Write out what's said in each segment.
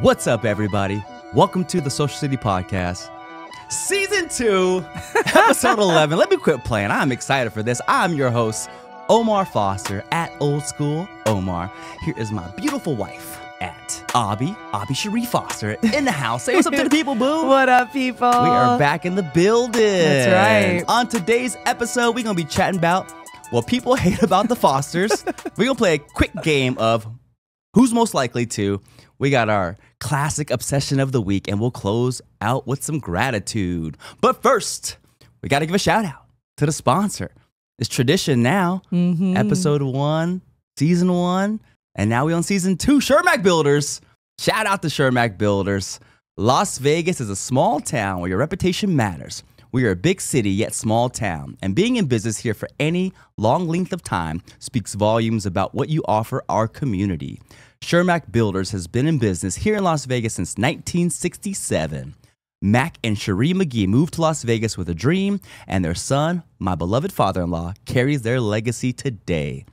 What's up, everybody? Welcome to the Social City Podcast, Season 2, Episode 11. Let me quit playing. I'm excited for this. I'm your host, Omar Foster, at Old School Omar. Here is my beautiful wife, at Aubi Cherie Foster, in the house. Say what's up to the people, boo. What up, people? We are back in the building. That's right. On today's episode, we're going to be chatting about what people hate about the Fosters. We're going to play a quick game of Who's Most Likely To. We got our classic obsession of the week, and we'll close out with some gratitude. But first, we got to give a shout out to the sponsor. It's tradition now. Episode 1, Season 1, and now we're on Season 2. Shermack Builders. Shout out to Shermack Builders. Las Vegas is a small town where your reputation matters. We are a big city, yet small town, and being in business here for any long length of time speaks volumes about what you offer our community. Shermack Builders has been in business here in Las Vegas since 1967. Mac and Cherie McGee moved to Las Vegas with a dream, and their son, my beloved father-in-law, carries their legacy today.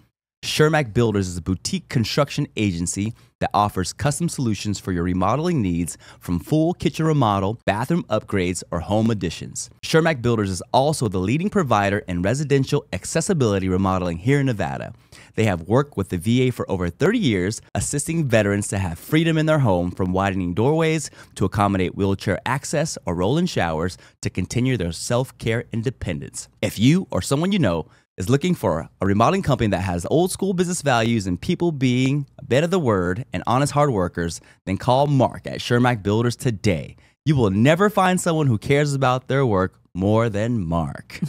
Shermack Builders is a boutique construction agency that offers custom solutions for your remodeling needs, from full kitchen remodel, bathroom upgrades, or home additions. Shermack Builders is also the leading provider in residential accessibility remodeling here in Nevada. They have worked with the VA for over 30 years, assisting veterans to have freedom in their home, from widening doorways to accommodate wheelchair access or roll-in showers to continue their self-care independence. If you or someone you know is looking for a remodeling company that has old school business values and people being a bit of the word and honest hard workers, then call Mark at Shermack Builders today. You will never find someone who cares about their work more than Mark.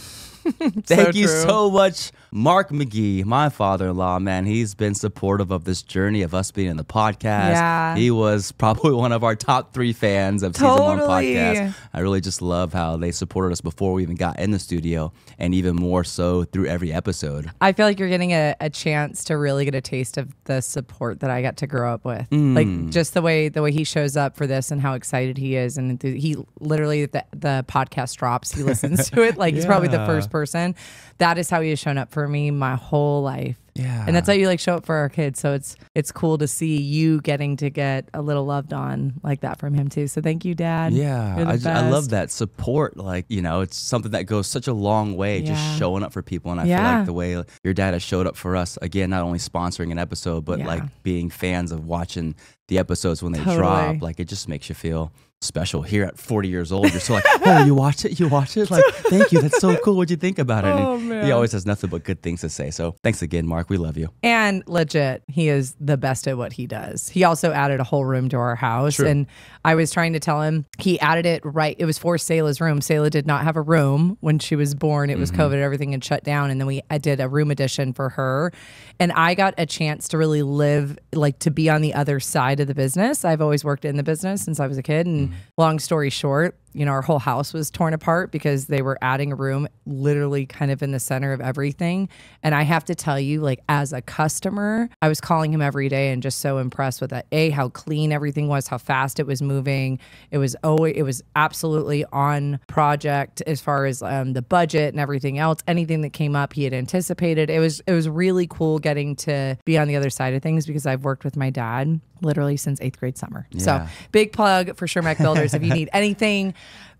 Thank you so much, Mark McGee, my father-in-law, man. He's been supportive of this journey of us being in the podcast. Yeah. He was probably one of our top 3 fans of Season 1 podcast. I really just love how they supported us before we even got in the studio, and even more so through every episode. I feel like you're getting a chance to really get a taste of the support that I got to grow up with. Like just the way he shows up for this and how excited he is. And he literally, the podcast drops, he listens to it. Like he's probably the first person. That is how he has shown up for me my whole life. Yeah. And that's how you like show up for our kids. So it's cool to see you getting to get a little loved on like that from him too. So thank you, Dad. Yeah. I love that support. Like, you know, it's something that goes such a long way, just showing up for people. And I feel like the way your dad has showed up for us, again, not only sponsoring an episode, but like being fans of watching the episodes when they drop, like it just makes you feel special. Here at 40 years old, you're still like, oh, you watch it? Like, thank you. That's so cool. What'd you think about it? And he always has nothing but good things to say. So thanks again, Mark. We love you. And legit, he is the best at what he does. He also added a whole room to our house. True. And I was trying to tell him, he added it right. It was for Selah's room. Selah did not have a room when she was born. It was COVID, everything had shut down. And then I did a room addition for her. And I got a chance to really live, like to be on the other side of the business. I've always worked in the business since I was a kid. And long story short, you know, our whole house was torn apart because they were adding a room literally kind of in the center of everything. And I have to tell you, like as a customer, I was calling him every day and just so impressed with that. How clean everything was, how fast it was moving. It was absolutely on project as far as the budget and everything else. Anything that came up, he had anticipated. It was really cool getting to be on the other side of things because I've worked with my dad literally since 8th grade summer. Yeah. So big plug for Shermack Builders. If you need anything,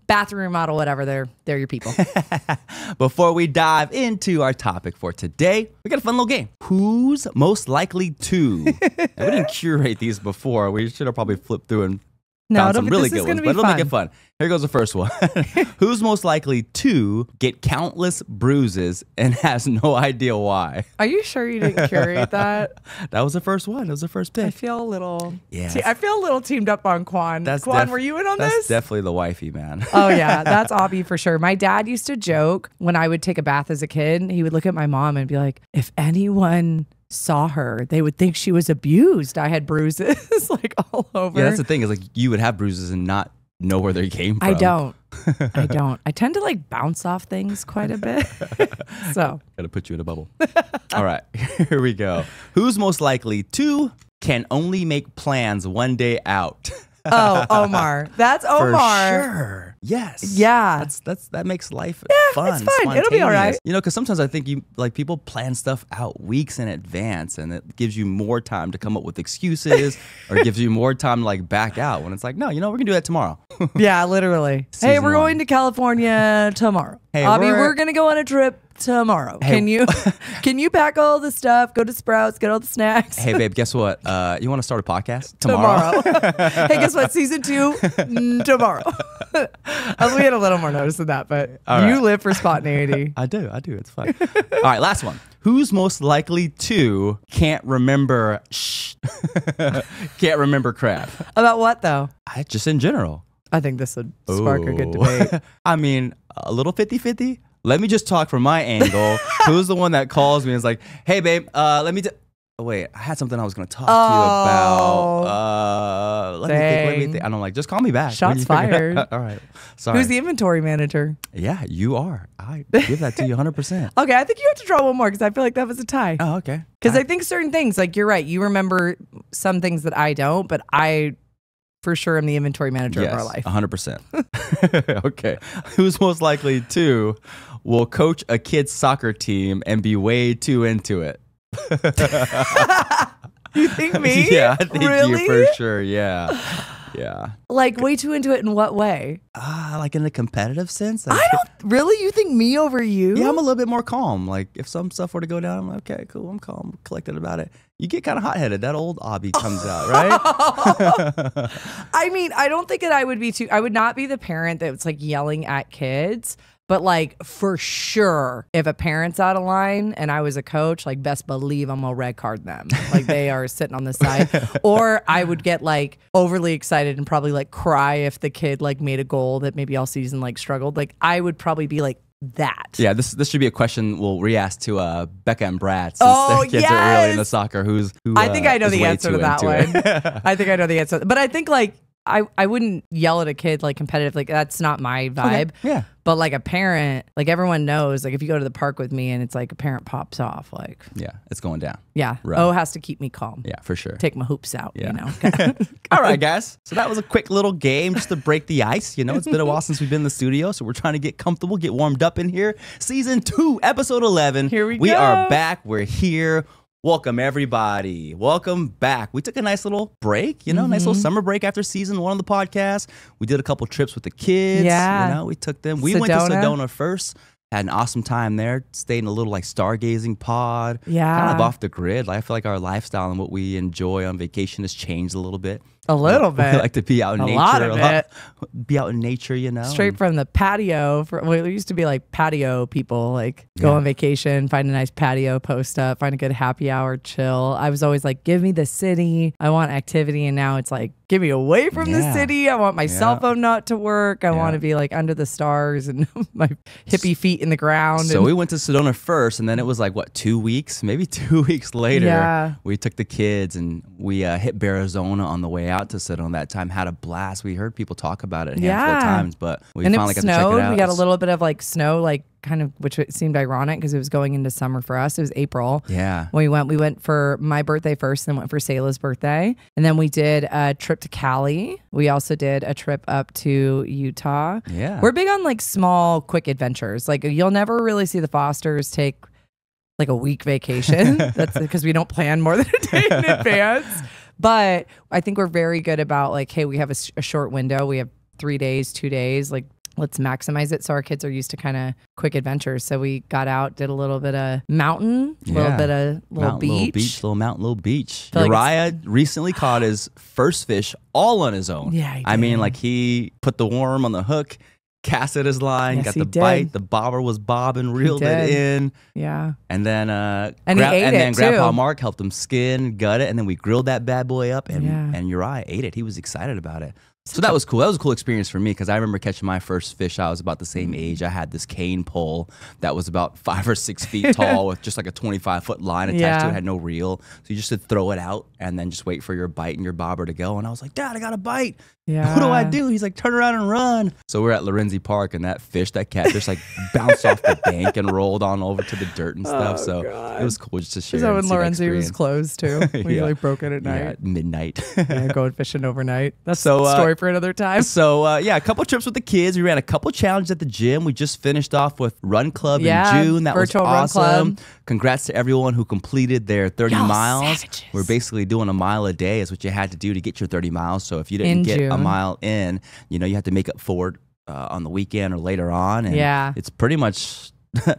bathroom remodel, whatever, they're your people. Before we dive into our topic for today, we got a fun little game. Who's most likely to? And we didn't curate these before. We should have probably flipped through and found some really good ones, but it'll make it fun. Here goes the first one. Who's most likely to get countless bruises and has no idea why? Are you sure you didn't curate that? That was the first one. That was the first pick. I feel a little teamed up on Quan. Quan, were you in on this? That's definitely the wifey, man. Oh yeah, that's Aubi for sure. My dad used to joke when I would take a bath as a kid, he would look at my mom and be like, if anyone saw her, they would think she was abused. I had bruises like all over. Yeah, that's the thing, is like you would have bruises and not know where they came from. I don't. I tend to like bounce off things quite a bit. So gotta put you in a bubble. All right, here we go. Who's most likely to can only make plans one day out? Oh, Omar. That's Omar. For sure. Yes. Yeah. That makes life It's fun. fine. It'll be all right. You know, because sometimes I think people plan stuff out weeks in advance, and it gives you more time to come up with excuses, or gives you more time to like back out. When it's like, no, we're gonna do that tomorrow. Yeah, literally. Hey, we're going to California tomorrow. Hey, Aubi, we're gonna go on a trip tomorrow. Hey. Can you pack all the stuff? Go to Sprouts, get all the snacks. Hey, babe, guess what? You want to start a podcast tomorrow? Hey, guess what? Season 2 tomorrow. We had a little more notice than that, but you live for spontaneity. I do. It's fun. All right, last one. Who's most likely to can't remember crap? About what though? Just in general. I think this would spark a good debate. I mean, a little 50-50. Let me just talk from my angle. Who's the one that calls me and is like, hey, babe, let me wait, I had something I was going to talk to you about. Let me think. And I'm like, just call me back. Shots fired. All right. Sorry. Who's the inventory manager? Yeah, you are. I give that to you 100%. Okay, I think you have to draw one more because I feel like that was a tie. Oh, okay. Because I think certain things, like you're right, you remember some things that I don't, but I for sure am the inventory manager of our life. 100%. Okay. Who's most likely to will coach a kid's soccer team and be way too into it? You think me? Yeah, I think really? you for sure. Yeah. Like way too into it in what way? Like in a competitive sense. I don't really. You think me over you? Yeah, I'm a little bit more calm. Like if some stuff were to go down, I'm like, okay, cool. I'm calm, collected about it. You get kind of hot headed. That old Aubi comes out, right? I mean, I don't think that I would be too. I would not be the parent that's like yelling at kids. But like for sure, if a parent's out of line and I was a coach, like best believe I'm gonna red card them. Like they are sitting on the side. Or I would get like overly excited and probably like cry if the kid like made a goal that maybe all season like struggled. Like I would probably be like that. Yeah, this should be a question we'll re-ask to Becca and Brad since their kids are really into soccer. Who I think I know the answer to that one. I think I know the answer. But I think like I wouldn't yell at a kid like competitive. Like that's not my vibe. Okay. Yeah. But like a parent, like everyone knows, like if you go to the park with me and it's like a parent pops off, like yeah, it's going down. Yeah. Right. O has to keep me calm. Yeah, for sure. Take my hoops out, yeah. you know. All right, guys. So that was a quick little game just to break the ice. You know, it's been a while since we've been in the studio, so we're trying to get comfortable, get warmed up in here. Season 2, episode 11. Here we go. We are back. We're here. Welcome, everybody. Welcome back. We took a nice little break, nice little summer break after season 1 of the podcast. We did a couple trips with the kids. Yeah. We took them. We went to Sedona first. Had an awesome time there. Stayed in a little like stargazing pod. Yeah. Kind of off the grid. Like, I feel like our lifestyle and what we enjoy on vacation has changed a little bit. A little bit. We like to be out in nature. Lot of it. Be out in nature, Straight from the patio. It used to be like patio people, like go on vacation, find a nice patio, post up, find a good happy hour, chill. I was always like, give me the city. I want activity. And now it's like, get me away from the city. I want my cell phone not to work. I want to be like under the stars and my hippie feet in the ground. So we went to Sedona first, and then it was like, what, 2 weeks? Maybe 2 weeks later, we took the kids and we hit Arizona on the way out to Sedona that time. Had a blast. We heard people talk about it a handful of times, but we finally got to check it out. We got a little bit of like snow, like kind of, which seemed ironic because it was going into summer for us. It was April. Yeah. When we went for my birthday first, then went for Selah's birthday. And then we did a trip to Cali. We also did a trip up to Utah. Yeah. We're big on like small, quick adventures. Like you'll never really see the Fosters take like a week vacation. That's because we don't plan more than a day in advance. But I think we're very good about like, hey, we have a short window. We have 3 days, 2 days. Like, let's maximize it. So our kids are used to kind of quick adventures. So we got out, did a little bit of mountain, a little bit of beach. Little mountain, little beach. Like Uriah recently caught his first fish all on his own. Yeah, he did. I mean, like he put the worm on the hook, casted his line, got the bite. The bobber was bobbing, reeled it in. Yeah. And then then Grandpa Mark helped him skin, gut it, and then we grilled that bad boy up, and Uriah ate it. He was excited about it. So that was cool. That was a cool experience for me because I remember catching my first fish. I was about the same age. I had this cane pole that was about 5 or 6 feet tall with just like a 25-foot line attached to it. It had no reel. So you just had to throw it out and then just wait for your bite and your bobber to go. And I was like, Dad, I got a bite. Yeah. What do I do? He's like, turn around and run. So we're at Lorenzi Park and that catfish like bounced off the bank and rolled on over to the dirt and stuff. So it was cool just to share. Is that when Lorenzi was closed too? We like broke it at night. Yeah, midnight. Going fishing overnight. That's a story for another time. So a couple trips with the kids. We ran a couple challenges at the gym. We just finished off with Run Club in June. That was awesome. Congrats to everyone who completed their 30 miles. Savages. We're basically doing a mile a day is what you had to do to get your 30 miles. So if you didn't get a mile in, you have to make up for it on the weekend or later on. And it's pretty much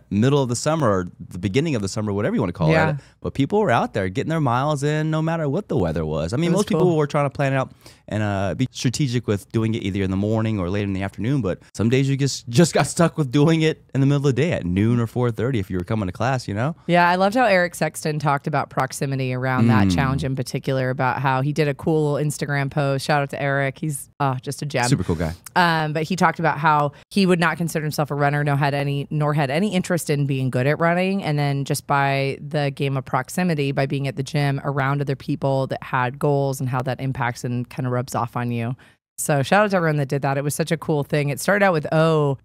middle of the summer or the beginning of the summer, whatever you want to call it. But people were out there getting their miles in no matter what the weather was. I mean, most people were trying to plan out and be strategic with doing it either in the morning or late in the afternoon. But some days you just got stuck with doing it in the middle of the day at noon or 4:30 if you were coming to class, Yeah, I loved how Eric Sexton talked about proximity around that challenge in particular, about how he did a cool Instagram post. Shout out to Eric. He's just a gem. Super cool guy. But he talked about how he would not consider himself a runner, nor had any interest in being good at running. And then just by the game of proximity, by being at the gym around other people that had goals and how that impacts and kind of rubs off on you. So shout out to everyone that did that. It was such a cool thing. It started out with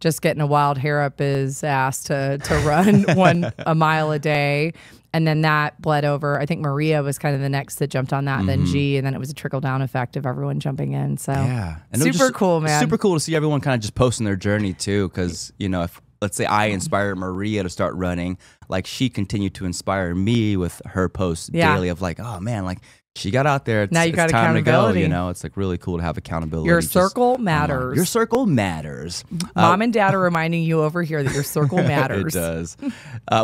just getting a wild hair up his ass to run a mile a day. And then that bled over. I think Maria was kind of the next that jumped on that, and then G, and then it was a trickle-down effect of everyone jumping in. So and super cool, man. Super cool to see everyone kind of just posting their journey too, because, if let's say I inspired Maria to start running, like she continued to inspire me with her posts daily of like, oh man, like she got out there. Now you got time accountability. To go, It's like really cool to have accountability. Your circle matters. Your circle matters. Mom and Dad are reminding you over here that your circle matters. It does.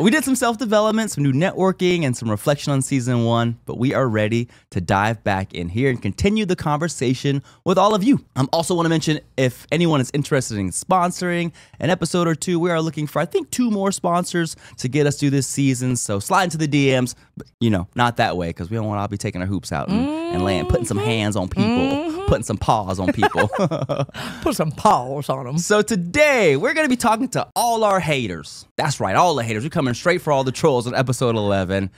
We did some self-development, some new networking, and some reflection on season 1, but we are ready to dive back in here and continue the conversation with all of you. I also want to mention, if anyone is interested in sponsoring an episode or two, we are looking for, I think, 2 more sponsors to get us through this season. So slide into the DMs, but, not that way, because we don't want to all be taking our hoops out and putting some hands on people, putting some paws on people. Put some paws on them. So today, we're going to be talking to all our haters. That's right, all the haters. We're coming straight for all the trolls on episode 11.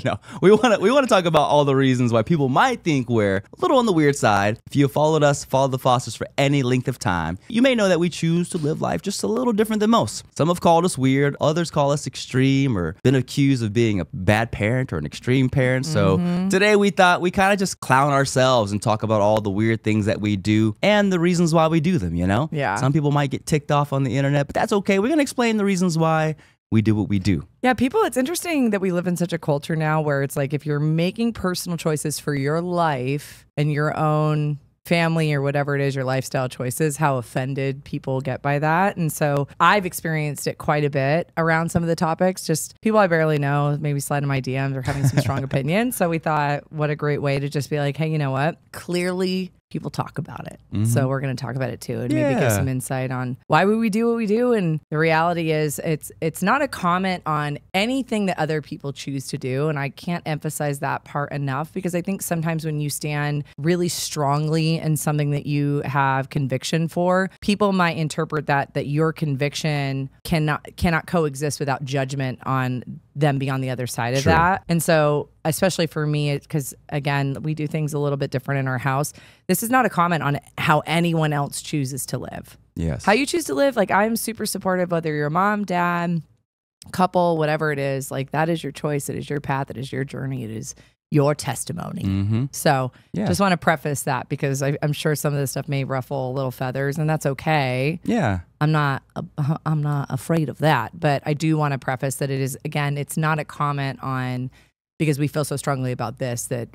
No, we want to talk about all the reasons why people might think we're a little on the weird side. If you have followed the Fosters for any length of time, you may know that we choose to live life just a little different than most. Some have called us weird, others call us extreme, or been accused of being a bad parent or an extreme parent. So today we thought we kind of just clown ourselves and talk about all the weird things that we do and the reasons why we do them, Yeah. Some people might get ticked off on the internet, but that's okay. We're going to explain the reasons why we do what we do. Yeah, it's interesting that we live in such a culture now where it's like if you're making personal choices for your life and your own family or whatever it is, your lifestyle choices, how offended people get by that. And so I've experienced it quite a bit around some of the topics, just people I barely know, maybe sliding my DMs or having some strong opinions. So we thought, what a great way to just be like, hey, you know what? Clearly people talk about it. So we're going to talk about it too, and maybe give some insight on why would we do what we do. And the reality is it's not a comment on anything that other people choose to do. And I can't emphasize that part enough, because I think sometimes when you stand really strongly in something that you have conviction for, people might interpret that your conviction cannot coexist without judgment on them being on the other side of that. And so, especially for me, because again, we do things a little bit different in our house. This is not a comment on how anyone else chooses to live. Yes. How you choose to live, like I'm super supportive, whether you're a mom, dad, couple, whatever it is, like that is your choice. It is your path. It is your journey. It is your testimony. So just want to preface that, because I'm sure some of this stuff may ruffle little feathers, and that's okay. Yeah. I'm not afraid of that, but I do want to preface that it is, again, it's not a comment on because we feel so strongly about this that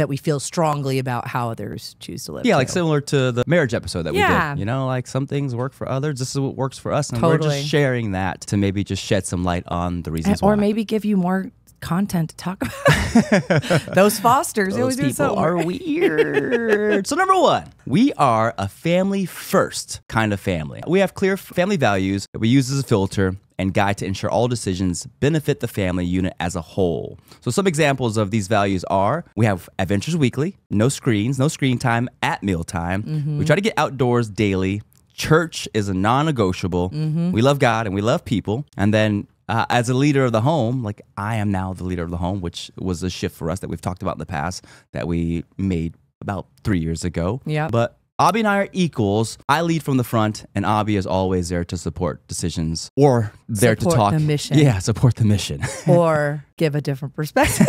we feel strongly about how others choose to live. Yeah, like similar to the marriage episode that we did. Like some things work for others. This is what works for us, and we're just sharing that to maybe just shed some light on the reasons why. Or maybe give you more content to talk about. Those Fosters, those people are weird. So number 1, we are a family first kind of family. We have clear family values that we use as a filter, and guide to ensure all decisions benefit the family unit as a whole. So some examples of these values are, we have adventures weekly, no screens, no screen time at mealtime. We try to get outdoors daily. Church is a non-negotiable. We love God and we love people. And then as a leader of the home, like I am now the leader of the home, which was a shift for us that we've talked about in the past that we made about 3 years ago. Yeah. But Aubi and I are equals. I lead from the front, and Aubi is always there to support decisions or there to talk. Support the mission. Yeah, support the mission. Or give a different perspective.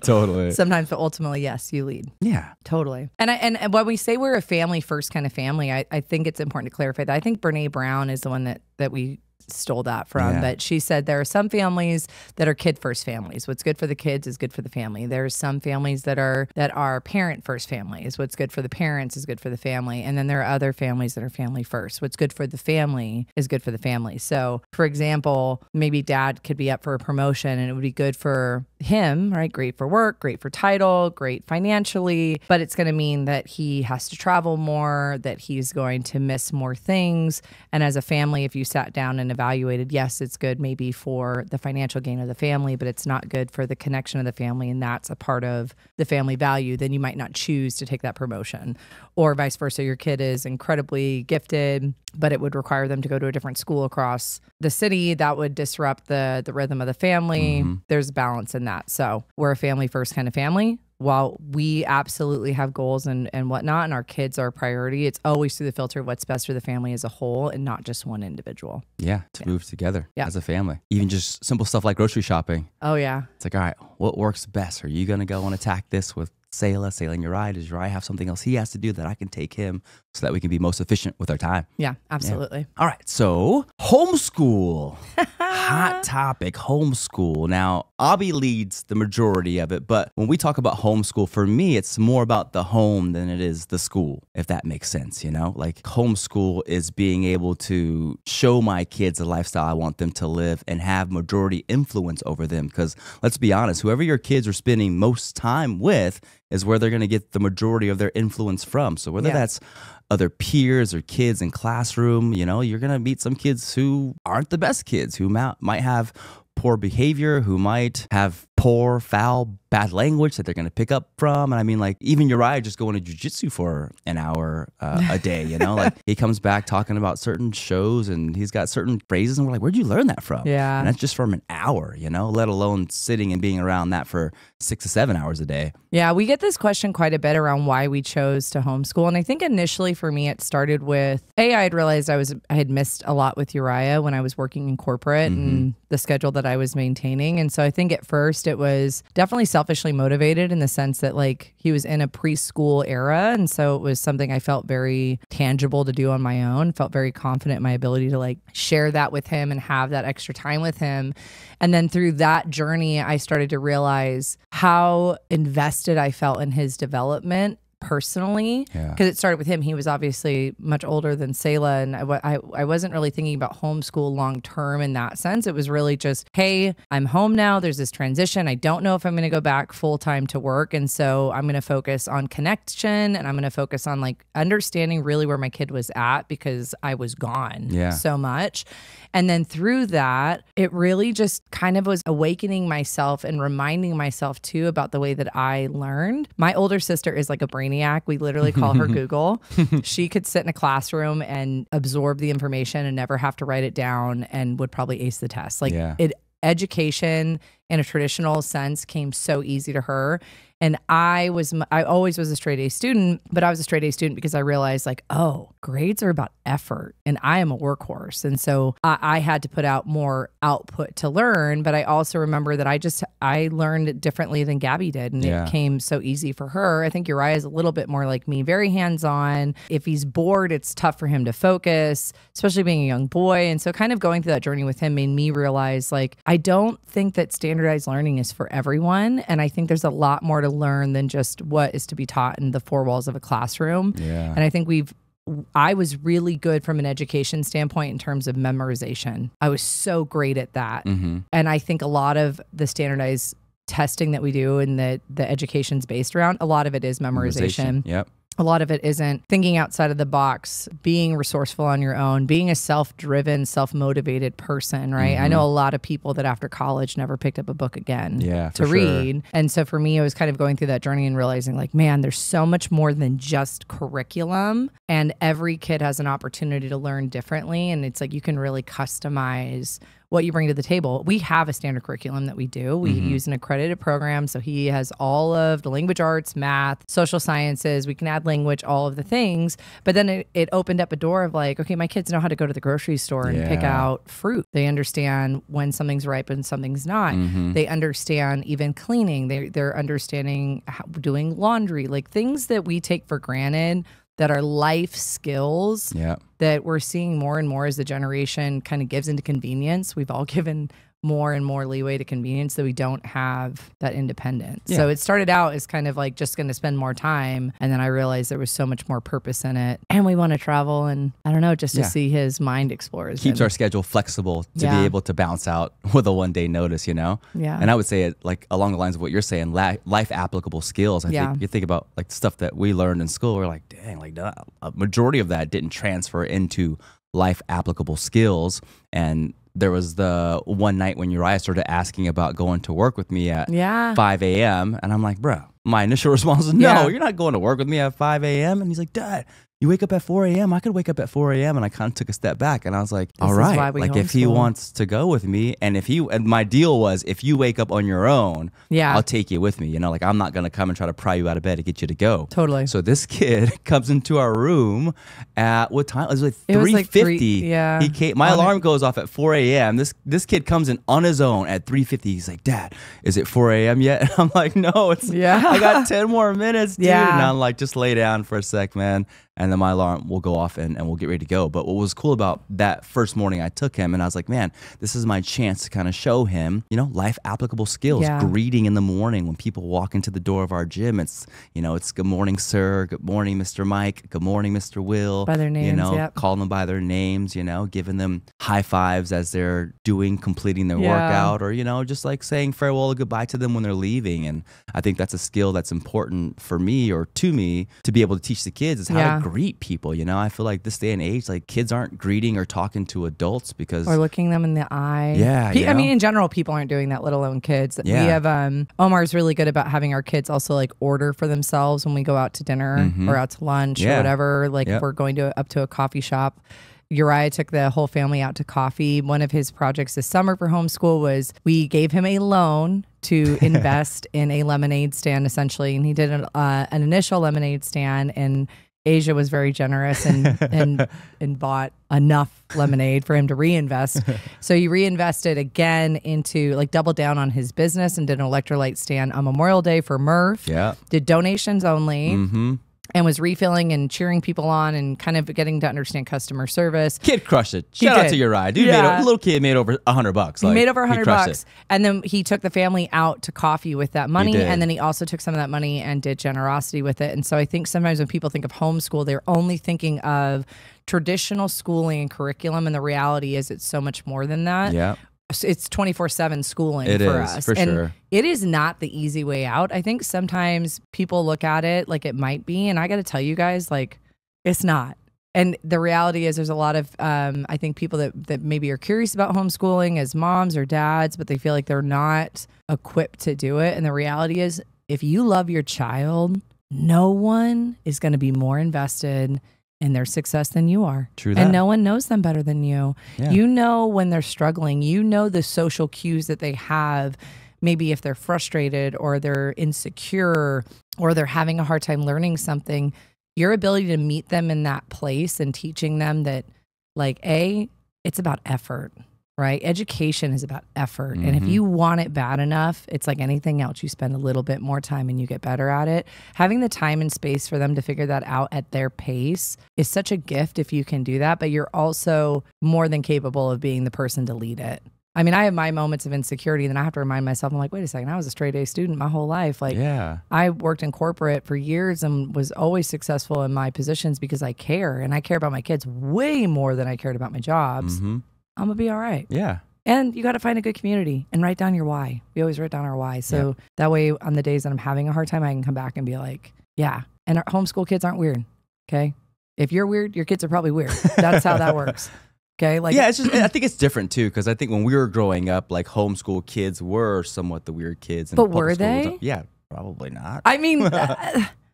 Totally. Sometimes, but ultimately, yes, you lead. Yeah. Totally. And when we say we're a family first kind of family, I think it's important to clarify that. I think Brene Brown is the one that we stole that from. But she said there are some families that are kid first families. What's good for the kids is good for the family. There's some families that are parent first families. What's good for the parents is good for the family. And then there are other families that are family first. What's good for the family is good for the family. So for example, maybe dad could be up for a promotion and it would be good for him, right? Great for work, great for title, great financially, but it's going to mean that he has to travel more, that he's going to miss more things. And as a family, if you sat down and evaluated, yes, it's good maybe for the financial gain of the family, but it's not good for the connection of the family, and that's a part of the family value, then you might not choose to take that promotion. Or vice versa, your kid is incredibly gifted, but it would require them to go to a different school across the city. That would disrupt the rhythm of the family. There's balance in that. So we're a family first kind of family. While we absolutely have goals and whatnot, and our kids are a priority, it's always through the filter of what's best for the family as a whole and not just one individual. Yeah, to move together as a family. Even just simple stuff like grocery shopping. Oh, yeah. It's like, all right, what works best? Are you going to go and attack this with Selah and Uriah? Does Uriah have something else he has to do that I can take him so that we can be most efficient with our time? Yeah, absolutely. Yeah. All right, so homeschool. Hot topic, homeschool. Now, Aubi leads the majority of it, but when we talk about homeschool, for me, it's more about the home than it is the school, if that makes sense, you know? Like homeschool is being able to show my kids the lifestyle I want them to live and have majority influence over them. Because let's be honest, whoever your kids are spending most time with is where they're going to get the majority of their influence from. So whether that's other peers or kids in classroom, you know, you're going to meet some kids who aren't the best kids, who might have poor behavior, who might have poor, foul, bad language that they're going to pick up from. And I mean, like, even Uriah just going to jujitsu for an hour a day, you know? Like, he comes back talking about certain shows and he's got certain phrases and we're like, where'd you learn that from? Yeah. And that's just from an hour, you know, let alone sitting and being around that for 6 to 7 hours a day. Yeah, we get this question quite a bit around why we chose to homeschool. And I think initially for me, it started with, I had realized I had missed a lot with Uriah when I was working in corporate and the schedule that I was maintaining. And so I think at first it was definitely selfishly motivated in the sense that like he was in a preschool era. And so it was something I felt very tangible to do on my own, felt very confident in my ability to like share that with him and have that extra time with him. And then through that journey, I started to realize how invested I felt in his development personally, because it started with him. He was obviously much older than Selah, and I wasn't really thinking about homeschool long term in that sense. It was really just, hey, I'm home now. There's this transition. I don't know if I'm going to go back full time to work, and so I'm going to focus on connection, and I'm going to focus on like understanding really where my kid was at because I was gone so much. And then through that, it really just kind of was awakening myself and reminding myself too about the way that I learned. My older sister is like a brainiac. We literally call her Google. She could sit in a classroom and absorb the information and never have to write it down and would probably ace the test. Like education in a traditional sense came so easy to her. And I always was a straight A student, but I was a straight A student because I realized like, oh, grades are about effort and I am a workhorse. And so I had to put out more output to learn. But I also remember that I learned differently than Gabby did. And it came so easy for her. I think Uriah is a little bit more like me, very hands-on. If he's bored, it's tough for him to focus, especially being a young boy. And so kind of going through that journey with him made me realize like, I don't think that standardized learning is for everyone. And I think there's a lot more to learn than just what is to be taught in the four walls of a classroom. And I think I was really good from an education standpoint in terms of memorization. I was so great at that. And I think a lot of the standardized testing that we do and the education's based around, a lot of it is memorization. a lot of it isn't thinking outside of the box, being resourceful on your own, being a self-driven, self-motivated person, right? I know a lot of people that after college never picked up a book again to read. And so for me, it was kind of going through that journey and realizing like, man, there's so much more than just curriculum, and every kid has an opportunity to learn differently. And it's like you can really customize what you bring to the table. We have a standard curriculum that we do. We use an accredited program. So he has all of the language arts, math, social sciences. We can add language, all of the things. But then it opened up a door of like, okay, my kids know how to go to the grocery store and pick out fruit. They understand when something's ripe and something's not. They understand even cleaning. They're understanding doing laundry, like things that we take for granted that are life skills that we're seeing more and more as the generation kind of gives into convenience. We've all given more and more leeway to convenience that we don't have that independence. So it started out as kind of like just going to spend more time. And then I realized there was so much more purpose in it. And we want to travel and I don't know, just to see his mind explore. Keeps our schedule flexible to be able to bounce out with a one-day notice, you know? And I would say it like along the lines of what you're saying, life applicable skills. I think you think about like stuff that we learned in school, we're like, dang, like a majority of that didn't transfer into life applicable skills. And there was the one night when Uriah started asking about going to work with me at 5 a.m. And I'm like, bro, my initial response was, no, you're not going to work with me at 5 a.m. And he's like, Dad, you wake up at 4 a.m. I could wake up at 4 a.m. And I kind of took a step back and I was like, all right, like if he wants to go with me and and my deal was if you wake up on your own, I'll take you with me. You know, like I'm not going to come and try to pry you out of bed to get you to go. Totally. So this kid comes into our room at what time? It was like 3:50. He came, my alarm goes off at 4 a.m. This kid comes in on his own at 3:50. He's like, Dad, is it 4 a.m. yet? And I'm like, no, I got 10 more minutes, dude. And I'm like, just lay down for a sec, man. And then my alarm will go off and we'll get ready to go. But what was cool about that first morning I took him and I was like, man, this is my chance to kind of show him, you know, life applicable skills. Greeting in the morning when people walk into the door of our gym. It's, you know, it's good morning, sir. Good morning, Mr. Mike. Good morning, Mr. Will. By their names, you know, calling them by their names, you know, giving them high fives as they're completing their workout or, you know, just like saying farewell or goodbye to them when they're leaving. And I think that's a skill that's important for me or to me to be able to teach the kids is how to greet people. You know, I feel like this day and age, like kids aren't greeting or talking to adults because or looking them in the eye. I mean, in general, people aren't doing that, let alone kids. We have Omar's really good about having our kids also like order for themselves when we go out to dinner or out to lunch or whatever. Like if we're going up to a coffee shop. Uriah took the whole family out to coffee. One of his projects this summer for homeschool was we gave him a loan to invest in a lemonade stand, essentially. And he did an initial lemonade stand, and Asia was very generous and bought enough lemonade for him to reinvest. So he reinvested again into like doubled down on his business and did an electrolyte stand on Memorial Day for Murph. Did donations only. And was refilling and cheering people on and kind of getting to understand customer service. Kid crushed it. Shout out to Uriah. Dude, little kid made over $100. Like, he made over $100. And then he took the family out to coffee with that money. And then he also took some of that money and did generosity with it. And so I think sometimes when people think of homeschool, they're only thinking of traditional schooling and curriculum. And the reality is it's so much more than that. It's 24/7 schooling for us. For and sure. It is not the easy way out. I think sometimes people look at it like it might be. And I got to tell you guys, like, it's not. And the reality is there's a lot of, I think, people that maybe are curious about homeschooling as moms or dads, but they feel like they're not equipped to do it. And the reality is if you love your child, no one is going to be more invested in their success than you are. True that. And no one knows them better than you. You know when they're struggling. You know the social cues that they have, maybe if they're frustrated or they're insecure or they're having a hard time learning something. Your ability to meet them in that place and teaching them that, like, it's about effort. Right? Education is about effort. And if you want it bad enough, it's like anything else. You spend a little bit more time and you get better at it. Having the time and space for them to figure that out at their pace is such a gift if you can do that, but you're also more than capable of being the person to lead it. I mean, I have my moments of insecurity, and then I have to remind myself, I'm like, wait a second, I was a straight A student my whole life. Like, I worked in corporate for years and was always successful in my positions because I care, and I care about my kids way more than I cared about my jobs. I'm going to be all right. And you got to find a good community and write down your why. We always write down our why. So that way on the days that I'm having a hard time, I can come back and be like, And our homeschool kids aren't weird. Okay. If you're weird, your kids are probably weird. That's how that works. Okay. Like, yeah, it's just, I think it's different too, because I think when we were growing up, like homeschool kids were somewhat the weird kids. And but were they? Yeah, probably not. I mean,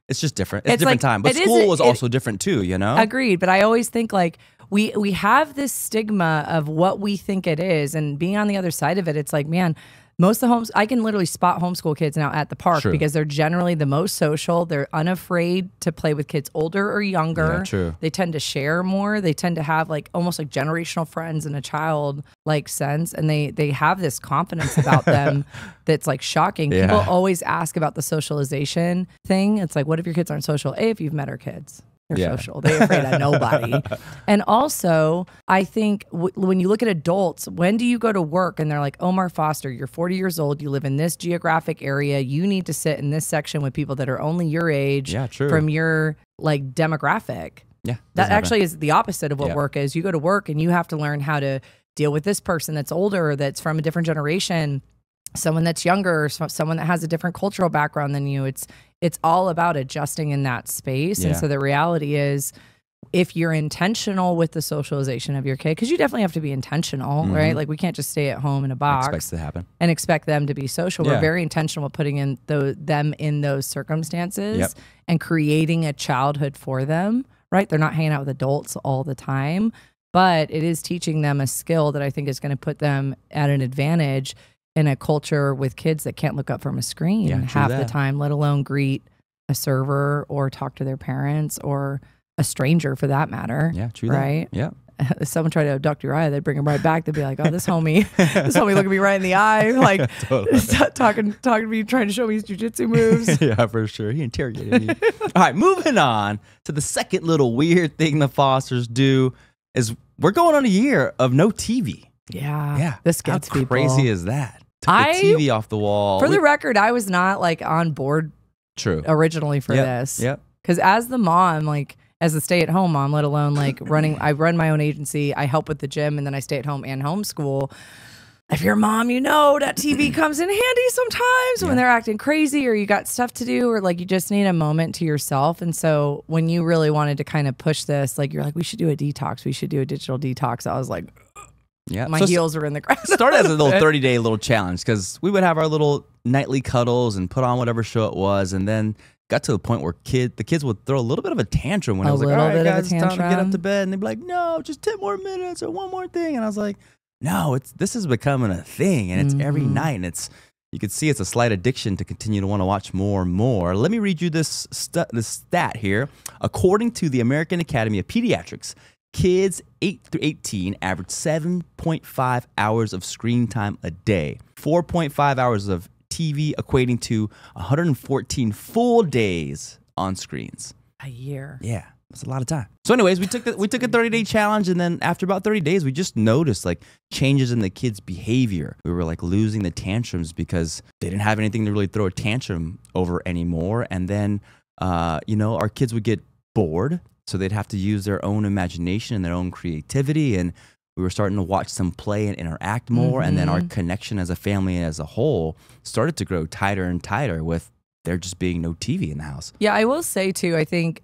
it's just different. It's a different like, time. But school was also different too, you know? Agreed. But I always think like we have this stigma of what we think it is. And being on the other side of it, it's like, man, most of the I can literally spot homeschool kids now at the park because they're generally the most social. They're unafraid to play with kids older or younger. Yeah, true. They tend to share more. They tend to have like almost like generational friends in a child like sense. And they have this confidence about them that's like shocking. Yeah. People always ask about the socialization thing. It's like, what if your kids aren't social? If you've met our kids. They're social. They're afraid of nobody. And also, I think when you look at adults, when do you go to work and they're like, Omar Foster, you're 40 years old. You live in this geographic area. You need to sit in this section with people that are only your age from your like demographic. Yeah, that actually is the opposite of what work is. You go to work and you have to learn how to deal with this person that's older, that's from a different generation, someone that's younger, someone that has a different cultural background than you. It's all about adjusting in that space. And so the reality is, if you're intentional with the socialization of your kid, because you definitely have to be intentional, right? Like we can't just stay at home in a box and expect them to be social. We're very intentional with putting in them in those circumstances and creating a childhood for them, right? They're not hanging out with adults all the time, but it is teaching them a skill that I think is going to put them at an advantage in a culture with kids that can't look up from a screen half the time, let alone greet a server or talk to their parents or a stranger for that matter. Yeah, true. Right? Yeah. If someone tried to abduct your eye, they'd bring him right back. They'd be like, "Oh, this homie looking me right in the eye, like talking to me, trying to show me his jujitsu moves." Yeah, for sure. He interrogated me. All right, moving on to the second little weird thing the Fosters do is we're going on a year of no TV. Yeah. This gets How crazy is that? Took the TV off the wall. For the record, I was not like on board originally for this. Yep. Because as the mom, like as a stay-at-home mom, let alone like I run my own agency, I help with the gym, and then I stay at home and homeschool. If you're a mom, you know that TV comes in handy sometimes when they're acting crazy or you got stuff to do or like you just need a moment to yourself. And so when you really wanted to kind of push this, like you're like, we should do a detox. We should do a digital detox. I was like, my heels were in the ground. Started as a little 30-day little challenge because we would have our little nightly cuddles and put on whatever show it was, and then got to the point where the kids would throw a little bit of a tantrum when I was like, all right, guys, it's time to get up to bed. And they'd be like, no, just 10 more minutes or one more thing. And I was like, no, this is becoming a thing, and it's every night, and you can see it's a slight addiction to continue to want to watch more and more. Let me read you this stat here. According to the American Academy of Pediatrics, kids 8 through 18 average 7.5 hours of screen time a day, 4.5 hours of TV, equating to 114 full days on screens. A year. Yeah, that's a lot of time. So anyways, we took a 30-day challenge, and then after about 30 days, we just noticed like changes in the kids' behavior. We were like losing the tantrums because they didn't have anything to really throw a tantrum over anymore. And then, our kids would get bored. So they'd have to use their own imagination and their own creativity. And we were starting to watch them play and interact more. And then our connection as a family and as a whole started to grow tighter and tighter with there just being no TV in the house. Yeah, I will say too, I think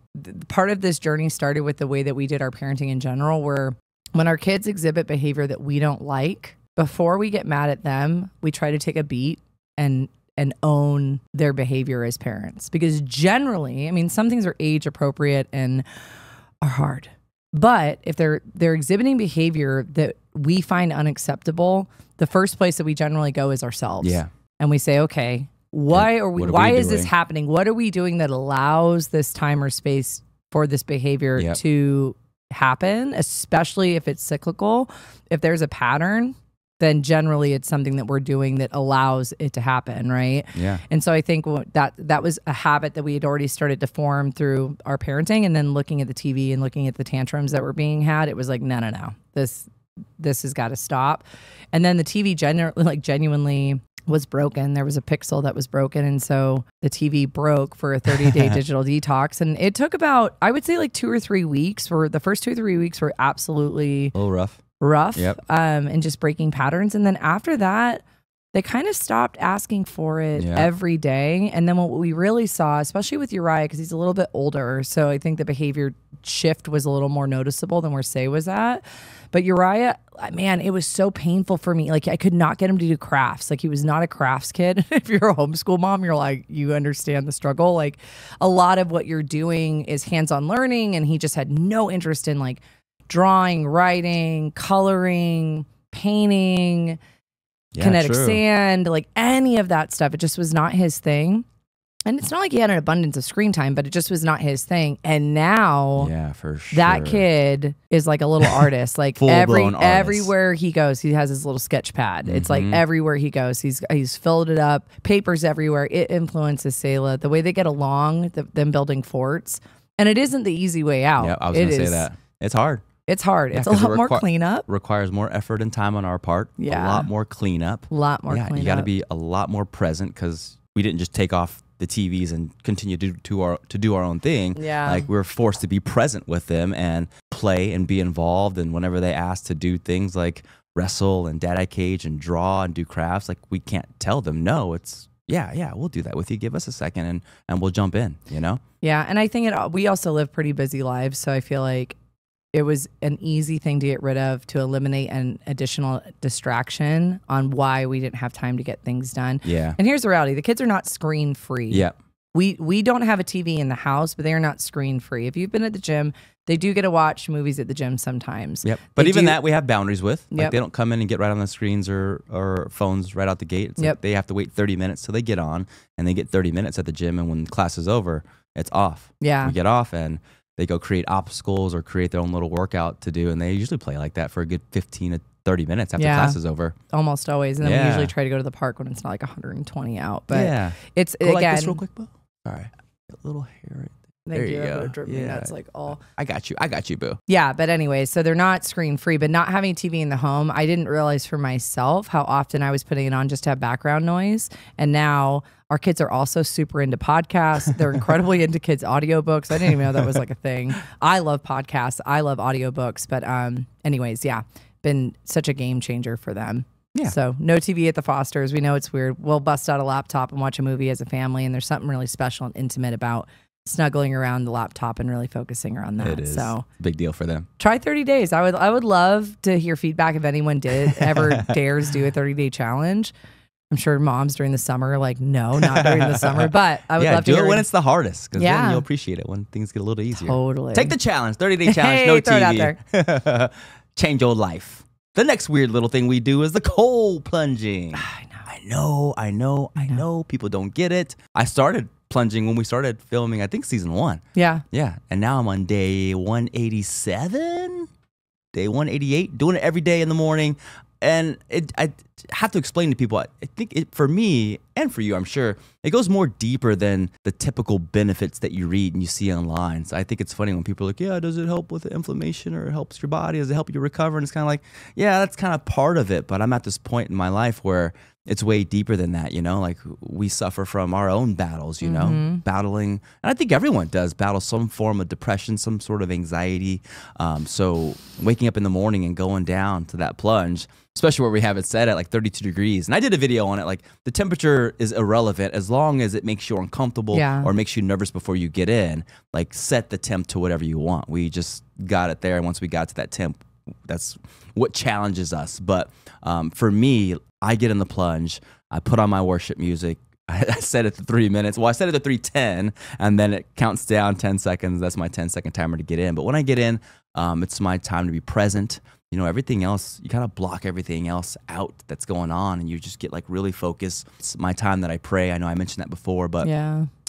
part of this journey started with the way that we did our parenting in general, where when our kids exhibit behavior that we don't like, before we get mad at them, we try to take a beat and own their behavior as parents. Because generally, I mean, some things are age appropriate and are hard. But if they're exhibiting behavior that we find unacceptable, the first place that we generally go is ourselves. Yeah. And we say, okay, why is this happening? What are we doing that allows this time or space for this behavior to happen, especially if it's cyclical? If there's a pattern, then generally it's something that we're doing that allows it to happen, right? Yeah. And so I think that was a habit that we had already started to form through our parenting, and then looking at the TV and looking at the tantrums that were being had, it was like, no. This has got to stop. And then the TV genuinely was broken. There was a pixel that was broken. And so the TV broke for a 30-day digital detox. And it took about, I would say like 2 or 3 weeks, where the first 2 or 3 weeks were absolutely a little rough. And just breaking patterns. And then after that, they kind of stopped asking for it every day. And then what we really saw, especially with Uriah, because he's a little bit older, so I think the behavior shift was a little more noticeable than where Say was at. But Uriah, man, it was so painful for me. Like, I could not get him to do crafts. Like, he was not a crafts kid. If you're a homeschool mom, you're like, you understand the struggle. Like, a lot of what you're doing is hands-on learning, and he just had no interest in like drawing, writing, coloring, painting, kinetic sand, like any of that stuff. It just was not his thing. And it's not like he had an abundance of screen time, but it just was not his thing. And now, for sure, that kid is like a little artist. Like everywhere he goes, he has his little sketch pad. It's like everywhere he goes, he's filled it up. Papers everywhere. It influences Selah. The way they get along, them building forts, and it isn't the easy way out. Yeah, I was going to say that. It's hard. It's hard. It's a lot more cleanup. Requires more effort and time on our part. Yeah. A lot more cleanup. A lot more cleanup. You got to be a lot more present because we didn't just take off the TVs and continue to do our own thing. Yeah. Like, we're forced to be present with them and play and be involved. And whenever they ask to do things like wrestle and dad-eye cage and draw and do crafts, like, we can't tell them no. It's we'll do that with you. Give us a second and we'll jump in, you know? Yeah. And I think we also live pretty busy lives. So I feel like it was an easy thing to get rid of, to eliminate an additional distraction on why we didn't have time to get things done. Yeah. And here's the reality. The kids are not screen free. Yeah. We don't have a TV in the house, but they are not screen free. If you've been at the gym, they do get to watch movies at the gym sometimes. Yep. But even that we have boundaries with. Like, Yep. they don't come in and get right on the screens or phones right out the gate. It's like they have to wait 30 minutes till they get on, and they get 30 minutes at the gym, and when class is over, it's off. Yeah. We get off and they go create obstacles or create their own little workout to do, and they usually play like that for a good 15 to 30 minutes after class is over. Almost always. And then we usually try to go to the park when it's not like 120 out. But it's go again, like this real quick, Boo. Sorry. A little hair right there. Thank you go. Drip me nuts like all. I got you, Boo. Yeah, but anyway, so they're not screen free, but not having TV in the home, I didn't realize for myself how often I was putting it on just to have background noise. And now our kids are also super into podcasts. They're incredibly into kids' audiobooks. I didn't even know that was like a thing. I love podcasts. I love audiobooks. But anyways, been such a game changer for them. Yeah. So no TV at the Fosters. We know it's weird. We'll bust out a laptop and watch a movie as a family, and there's something really special and intimate about snuggling around the laptop and really focusing around that. It is. So Big deal for them. try 30 days. I would love to hear feedback if anyone ever dares do a 30-day challenge. I'm sure moms during the summer are like, no, not during the summer. But I would love to do hear it when it's the hardest, because then you'll appreciate it when things get a little easier. Totally. Take the challenge, 30-day challenge, Hey, no throw it out TV. there. Change your life. The next weird little thing we do is the cold plunging. I know. People don't get it. I started plunging when we started filming, I think season 1. Yeah. Yeah. And now I'm on day 187, day 188, doing it every day in the morning. And I have to explain to people, I think for me and for you, I'm sure, it goes more deeper than the typical benefits that you read and you see online. So I think it's funny when people are like, yeah, does it help with inflammation, or it helps your body? Does it help you recover? And it's kind of like, yeah, that's kind of part of it. But I'm at this point in my life where it's way deeper than that, you know? Like, we suffer from our own battles, you know? Battling, and I think everyone does battle some form of depression, some sort of anxiety. So waking up in the morning and going down to that plunge, especially where we have it set at like 32 degrees. And I did a video on it. Like, the temperature is irrelevant as long as it makes you uncomfortable or makes you nervous before you get in. Like, set the temp to whatever you want. We just got it there. And once we got to that temp, that's what challenges us. But for me, I get in the plunge. I put on my worship music. I set it to 3 minutes. Well, I set it to 3:10, and then it counts down 10 seconds. That's my 10-second timer to get in. But when I get in, it's my time to be present. You know, everything else, you kind of block everything else out that's going on, and you just get like really focused. It's my time that I pray. I know I mentioned that before, but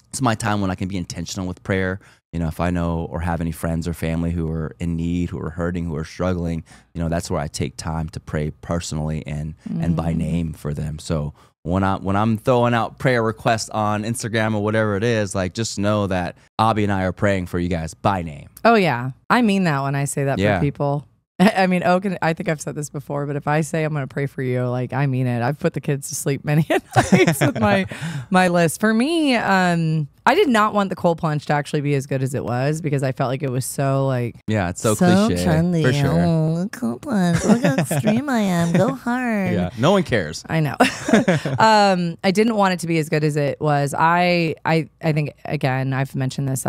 it's my time when I can be intentional with prayer. You know, if I know or have any friends or family who are in need, who are hurting, who are struggling, you know, that's where I take time to pray personally and by name for them. So when I'm throwing out prayer requests on Instagram or whatever it is, like, just know that Aubi and I are praying for you guys by name. Oh yeah, I mean that when I say that for people. I mean, Oak, I think I've said this before, but if I say I'm going to pray for you, like I mean it. I've put the kids to sleep many nights with my list. For me, I did not want the cold plunge to actually be as good as it was because I felt like it was so like it's so cliche trendy. for sure. Oh, cold plunge! Look how extreme I am. Go hard. Yeah, no one cares. I know. I didn't want it to be as good as it was. I think again, I've mentioned this.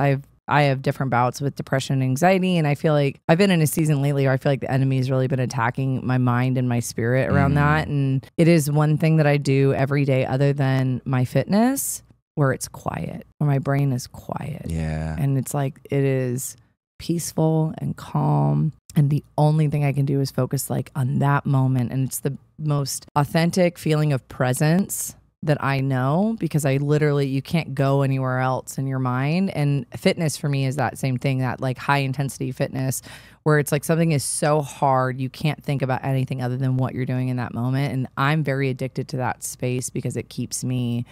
I have different bouts with depression and anxiety, and I feel like I've been in a season lately where I feel like the enemy has really been attacking my mind and my spirit around that. And it is one thing that I do every day other than my fitness where it's quiet, where my brain is quiet. Yeah. And it's like it is peaceful and calm. And the only thing I can do is focus like on that moment. And it's the most authentic feeling of presence that I know because I literally, you can't go anywhere else in your mind. And fitness for me is that same thing, that like high intensity fitness where it's like something is so hard, you can't think about anything other than what you're doing in that moment. And I'm very addicted to that space because it keeps me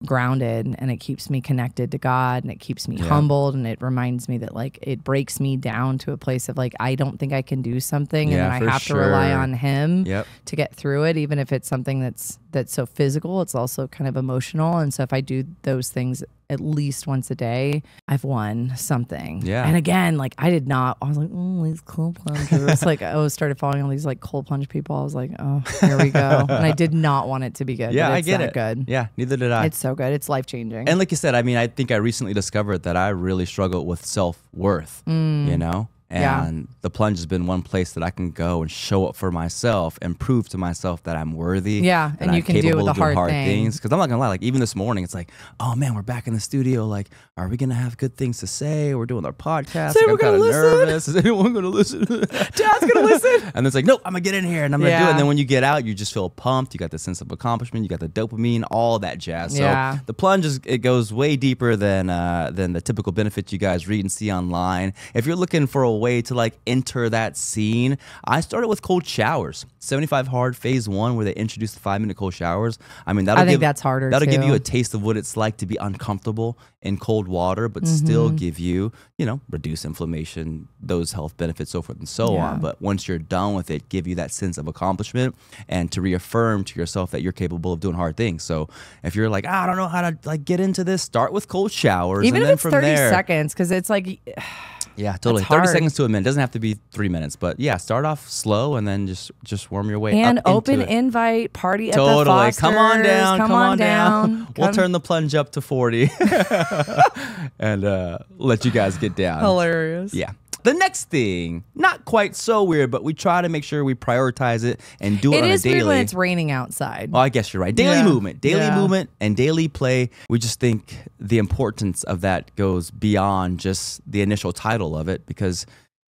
grounded and it keeps me connected to God and it keeps me humbled and it reminds me that like it breaks me down to a place of like I don't think I can do something and then I have to rely on him to get through it, even if it's something that's so physical, it's also kind of emotional. And so if I do those things at least once a day, I've won something. Yeah. And again, like I was like, oh, these cold plungers. It's like I started following all these like cold plunge people. I was like, oh, here we go. And I did not want it to be good. Yeah, but I get it. Good. Yeah, neither did I. It's so good. It's life changing. And like you said, I mean, I think I recently discovered that I really struggle with self-worth, you know? And the plunge has been one place that I can go and show up for myself and prove to myself that I'm worthy. Yeah, and you can do it with the hard things. Because I'm not gonna lie, like even this morning, it's like, oh man, we're back in the studio. Like, are we gonna have good things to say? We're doing our podcast. So like, I'm kind of nervous. Is anyone gonna listen? Dad's gonna listen. And it's like, nope, I'm gonna get in here and I'm gonna do it. And then when you get out, you just feel pumped. You got the sense of accomplishment. You got the dopamine, all that jazz. So the plunge it goes way deeper than the typical benefits you guys read and see online. If you're looking for a way to like enter that scene, I started with cold showers. 75 hard phase 1 where they introduced the 5-minute cold showers. I mean, I think that's harder. That'll give you a taste of what it's like to be uncomfortable in cold water, but still give you, reduce inflammation, those health benefits, so forth and so on. But once you're done with it, give you that sense of accomplishment and to reaffirm to yourself that you're capable of doing hard things. So if you're like, I don't know how to like get into this, start with cold showers. Even and if then it's from 30 there, seconds, because it's like... Yeah, totally. 30 seconds to a minute. It doesn't have to be 3 minutes, but yeah, start off slow and then just worm your way and up open into it. Invite party at the Fosters. Come on down. Come on down. We'll Come. turn the plunge up to 40 and let you guys get down. Hilarious. Yeah. The next thing, not quite so weird, but we try to make sure we prioritize it and do it on a daily. It is weird when it's raining outside. Well, I guess you're right. Daily movement and daily play. We just think the importance of that goes beyond just the initial title of it because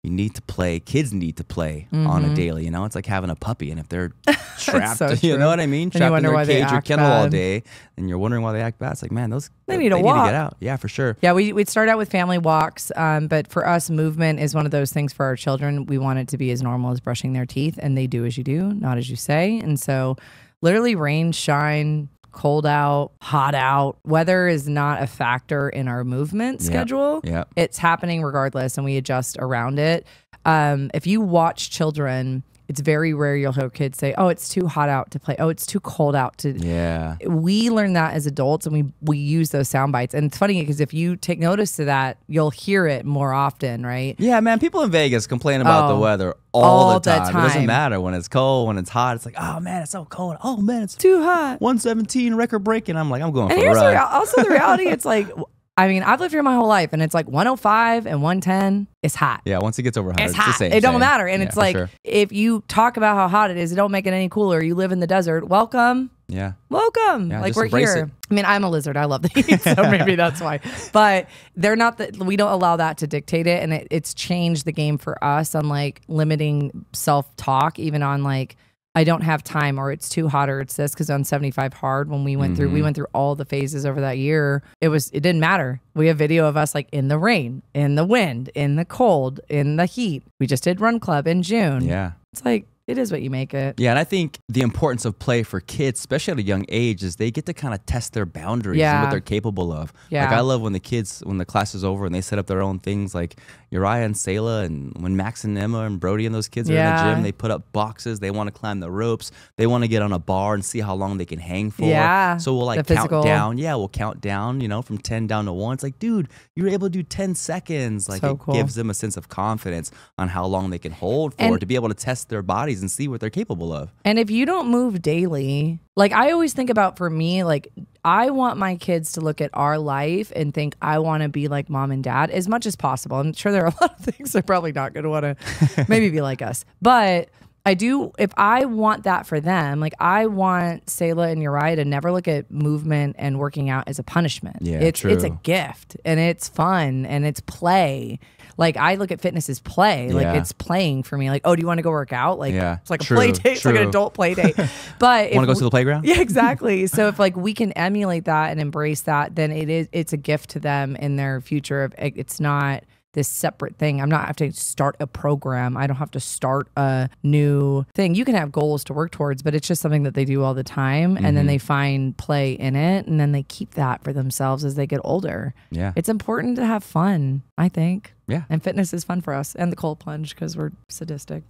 you need to play. Kids need to play on a daily. It's like having a puppy, and if they're trapped, you know what I mean? Trapped in their cage or kennel all day, and you're wondering why they act bad. It's like, man, they need to get out. Yeah, for sure. Yeah, we'd start out with family walks, but for us, movement is one of those things for our children. We want it to be as normal as brushing their teeth, and they do as you do, not as you say. And so, literally, rain, shine, cold out, hot out, weather is not a factor in our movement schedule. Yep. It's happening regardless, and we adjust around it. If you watch children, it's very rare you'll hear kids say, oh, it's too hot out to play. Oh, it's too cold out to... Yeah. We learn that as adults, and we use those sound bites. And it's funny because if you take notice to that, you'll hear it more often, right? Yeah, man. People in Vegas complain about the weather all the time. It doesn't matter when it's cold, when it's hot. It's like, oh, man, it's so cold. Oh, man, it's too hot. 117 record breaking. I'm like, I'm going and for a ride. Also, the reality, it's like... I mean, I've lived here my whole life, and it's like 105 and 110. It's hot. Yeah, once it gets over 100, it's hot. The same. It don't matter. And it's like, if you talk about how hot it is, it don't make it any cooler. You live in the desert. Welcome. Yeah. Welcome. Yeah, like we're here. It. I mean, I'm a lizard. I love the heat, so maybe that's why. But they're not we don't allow that to dictate it. And it's changed the game for us on like limiting self-talk, even on like, I don't have time, or it's too hot, or it's this. Because on 75 hard, when we went through all the phases over that year. It didn't matter. We have video of us like in the rain, in the wind, in the cold, in the heat. We just did Run Club in June. Yeah. It's like, it is what you make it. Yeah, and I think the importance of play for kids, especially at a young age, is they get to kind of test their boundaries and what they're capable of. Yeah. Like I love when the class is over and they set up their own things, like Uriah and Selah, and when Max and Emma and Brody and those kids are in the gym, they put up boxes, they want to climb the ropes, they want to get on a bar and see how long they can hang for. Yeah. So we'll like count down. Yeah, we'll count down, from 10 down to 1. It's like, dude, you were able to do 10 seconds. Like it gives them a sense of confidence on how long they can hold for, to be able to test their bodies and see what they're capable of. And if you don't move daily, like I always think about, for me, like I want my kids to look at our life and think I want to be like mom and dad as much as possible. I'm sure there are a lot of things they're probably not going to want to maybe be like us. But I do, if I want that for them, like I want Selah and Uriah to never look at movement and working out as a punishment. Yeah, it's a gift, and it's fun, and it's play. Like I look at fitness as play. Like it's playing for me. Like, oh, do you want to go work out? Like it's like a play date. It's like an adult play date. But want to go to the playground? Yeah, exactly. So if like we can emulate that and embrace that, then it's a gift to them in their future. It's not this separate thing. I'm not have to start a program. I don't have to start a new thing. You can have goals to work towards, but it's just something that they do all the time. And then they find play in it, and then they keep that for themselves as they get older. Yeah. It's important to have fun, I think. Yeah. And fitness is fun for us, and the cold plunge because we're sadistic.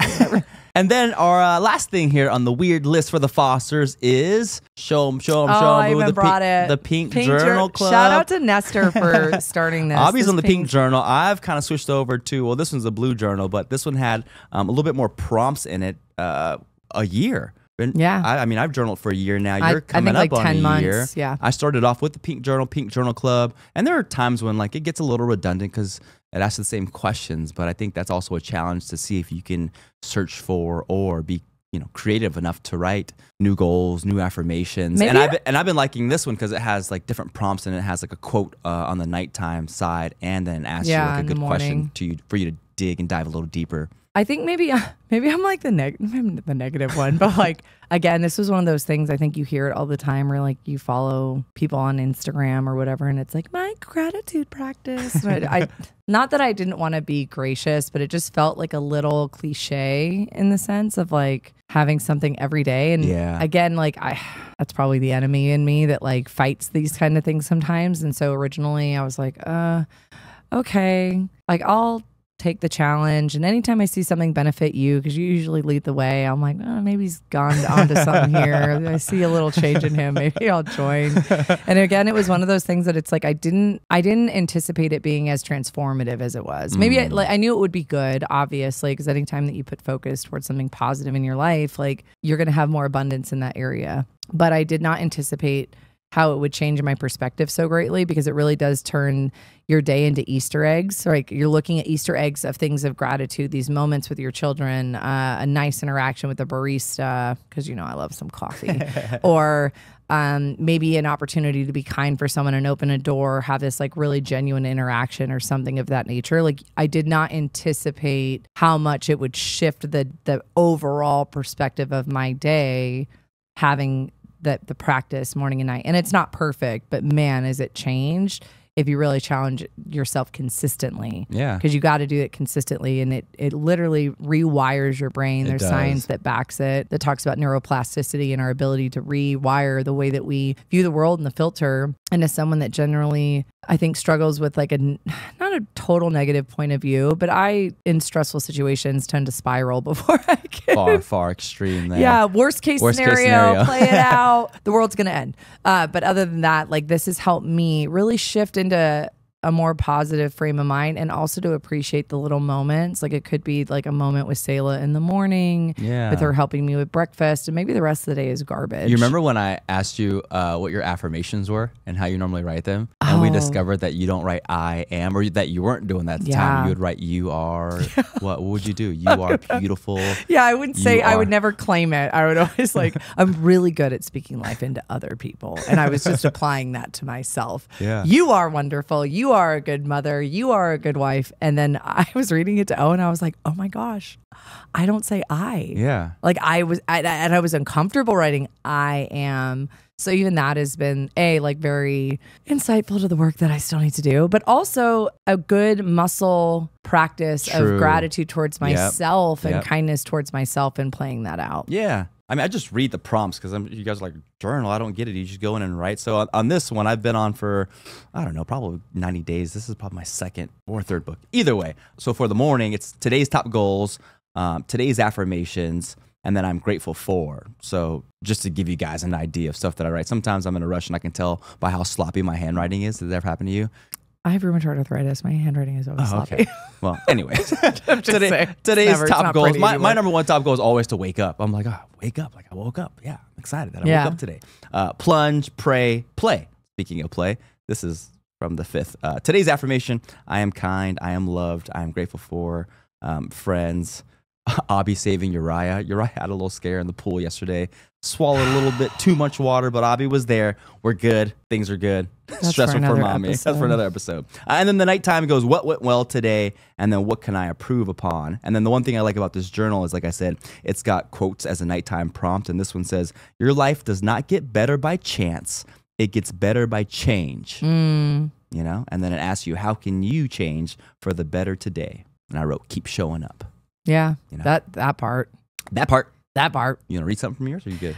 And then our last thing here on the weird list for the Fosters is show them. I even brought it. The Pink Journal Club. Shout out to Nestor for starting this. Aubi's on the Pink Journal. I've kind of switched over to, well, this one's a blue journal, but this one had a little bit more prompts in it, a year. Yeah. I mean, I've journaled for a year now. You're coming up like on 10 a months. year. Yeah. I started off with the Pink Journal Club. And there are times when like it gets a little redundant because it asks the same questions. But I think that's also a challenge to see if you can search for or be creative enough to write new goals, new affirmations. And I've been liking this one because it has like different prompts, and it has like a quote on the nighttime side, and then asks you like a good question for you to dig and dive a little deeper. I think maybe I'm like the negative one, but like again, this was one of those things. I think you hear it all the time, where like you follow people on Instagram or whatever, and it's like my gratitude practice. I not that I didn't want to be gracious, but it just felt like a little cliche in the sense of like having something every day. And again, like that's probably the enemy in me that like fights these kind of things sometimes. And so originally I was like, okay, like I'll take the challenge, and anytime I see something benefit you, because you usually lead the way, I'm like, maybe he's gone onto something here. I see a little change in him. Maybe I'll join. And again, it was one of those things that it's like I didn't anticipate it being as transformative as it was. Maybe I knew it would be good, obviously, because anytime that you put focus towards something positive in your life, like you're going to have more abundance in that area. But I did not anticipate how it would change my perspective so greatly, because it really does turn your day into Easter eggs. Like you're looking at Easter eggs of things of gratitude, these moments with your children, a nice interaction with a barista, because I love some coffee, or maybe an opportunity to be kind for someone and open a door, have this like really genuine interaction or something of that nature. Like I did not anticipate how much it would shift the overall perspective of my day, having the practice morning and night. And it's not perfect, but man, is it changed if you really challenge yourself consistently. Yeah. Because you got to do it consistently, and it literally rewires your brain. There's science that backs it, that talks about neuroplasticity and our ability to rewire the way that we view the world and the filter. And as someone that generally, I think, struggles with like not a total negative point of view, but I, in stressful situations, tend to spiral before I can. Far extreme there. Yeah, worst case scenario, play it out. The world's going to end. But other than that, like this has helped me really shift into a more positive frame of mind, and also to appreciate the little moments. Like it could be like a moment with Selah in the morning, with her helping me with breakfast, and maybe the rest of the day is garbage. You remember when I asked you what your affirmations were and how you normally write them? And we discovered that you don't write I am, or that you weren't doing that at the time. You would write you are. What would you do? You are beautiful. Yeah, I wouldn't say, I would never claim it. I would always like, I'm really good at speaking life into other people. And I was just applying that to myself. Yeah. You are wonderful. You are a good mother. You are a good wife. And then I was reading it to Owen. I was like, oh my gosh, I don't say I. Yeah. Like I was uncomfortable writing I am. So even that has been like very insightful to the work that I still need to do, but also a good muscle practice of gratitude towards myself and kindness towards myself and playing that out. Yeah. I mean, I just read the prompts because you guys are like, journal, I don't get it. You just go in and write. So on this one, I've been on for, I don't know, probably 90 days. This is probably my second or third book. Either way. So for the morning, it's today's top goals, today's affirmations, and then I'm grateful for. So just to give you guys an idea of stuff that I write. Sometimes I'm in a rush and I can tell by how sloppy my handwriting is. Did that ever happen to you? I have rheumatoid arthritis. My handwriting is always sloppy. Okay. Well, anyways, today's top goals. My number one top goal is always to wake up. I'm like, wake up. Like I woke up. Yeah, I'm excited that I woke up today. Plunge, pray, play. Speaking of play, this is from the 5th. Today's affirmation, I am kind, I am loved, I am grateful for friends. Aubi saving Uriah. Uriah had a little scare in the pool yesterday. Swallowed a little bit too much water, but Aubi was there. We're good. Things are good. That's stressful for mommy. Episode. That's for another episode. And then the nighttime goes, what went well today? And then what can I improve upon? And then the one thing I like about this journal is, like I said, it's got quotes as a nighttime prompt. And this one says, your life does not get better by chance. It gets better by change. You know? And then it asks you, how can you change for the better today? And I wrote, keep showing up. Yeah, you know? that part. That part. That part. You want to read something from yours, or are you good?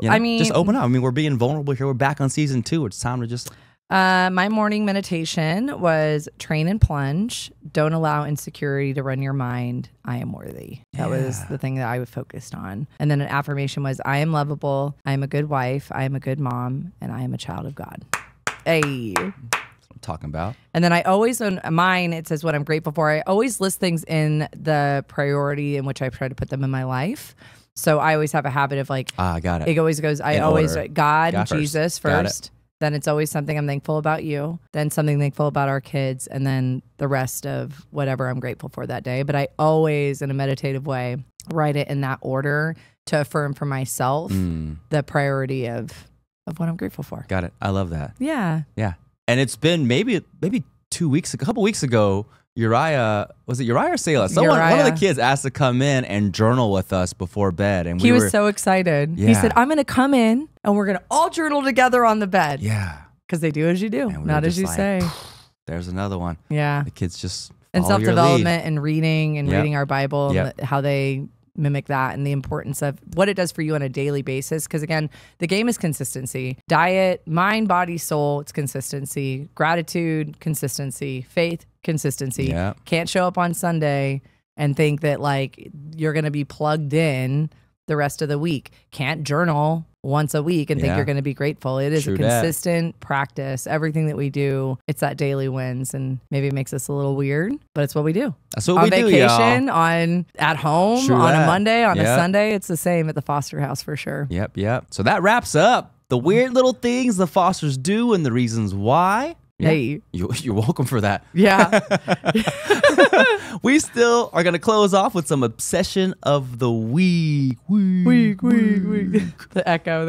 You know, I mean, just open up. I mean, we're being vulnerable here. We're back on season 2. It's time to just... my morning meditation was train and plunge. Don't allow insecurity to run your mind. I am worthy. That was the thing that I focused on. And then an affirmation was, I am lovable. I am a good wife. I am a good mom. And I am a child of God. Hey. Talking about. And then I always, on mine, it says what I'm grateful for. I always list things in the priority in which I try to put them in my life. So I always have a habit of like, got it. It always goes, I always, order. God, Jesus first. Then it's always something I'm thankful about you. Then something thankful about our kids. And then the rest of whatever I'm grateful for that day. But I always, in a meditative way, write it in that order to affirm for myself the priority of what I'm grateful for. Got it. I love that. Yeah. Yeah. And it's been maybe 2 weeks, a couple weeks ago, Uriah, was it Uriah or Selah? One of the kids asked to come in and journal with us before bed. And he was so excited. Yeah. He said, I'm going to come in and we're going to all journal together on the bed. Yeah. Because they do as you do, not as you say. There's another one. Yeah. The kids just and follow self-development and reading and reading our Bible Yep. and how they mimic that and the importance of what it does for you on a daily basis. Because again, the game is consistency. Diet, mind, body, soul, it's consistency. Gratitude, consistency. Faith, consistency. Yeah. Can't show up on Sunday and think that like you're going to be plugged in the rest of the week. Can't journal once a week and think you're going to be grateful. It is a consistent practice. Everything that we do, it's that daily wins, and maybe it makes us a little weird, but it's what we do. That's what on we vacation, do, at home, on a Monday, on a Sunday, it's the same at the Foster house for sure. Yep. So that wraps up the weird little things the Fosters do and the reasons why. Yeah. Hey, you're welcome for that. Yeah. We still are going to close off with some obsession of the week. Week. The echo.